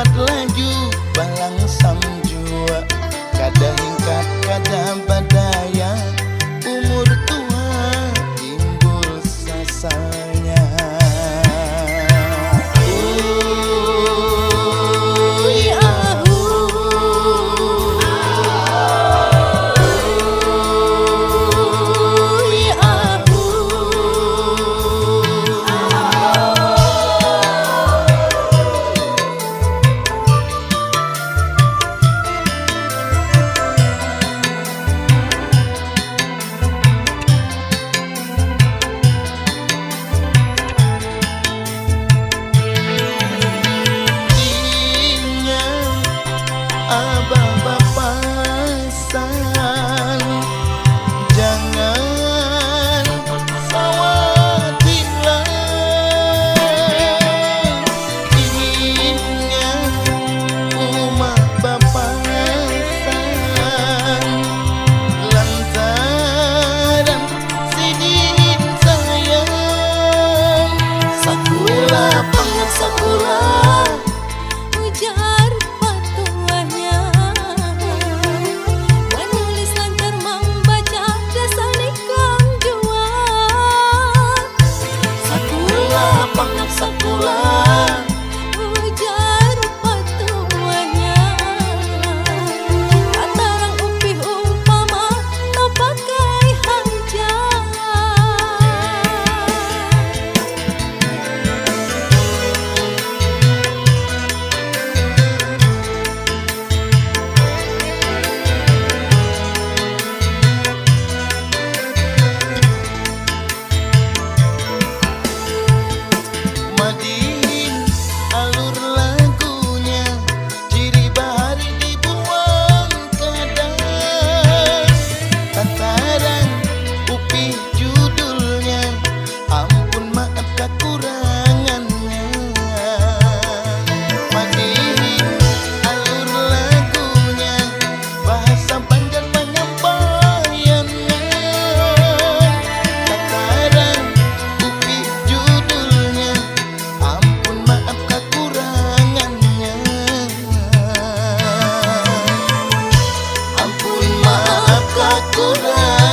cepat laju balang samjua, kada hingkat kada badaya, umur tua timbul sasanya. Abah bapasan, jangan khawatiran. Ingat umat bapasan, lantaran sidin sayang. Sakura pangat sakura, ujar patuahnya, menulis lancar membaca dasar nikang jua. sakura pangat sakura, Ujar patuahnya, katarang upih umpama tak pakai hanja. madihin alur lagunya, ciri bahari dibuang kadang, tataran upih judulnya, ampun maaf kekurangannya. Madihin alur lagunya, bahasa Banjar penyampaiannya, tataran upih judulnya, ampun maaf kekurangannya. Ampun maaf kekurangannya.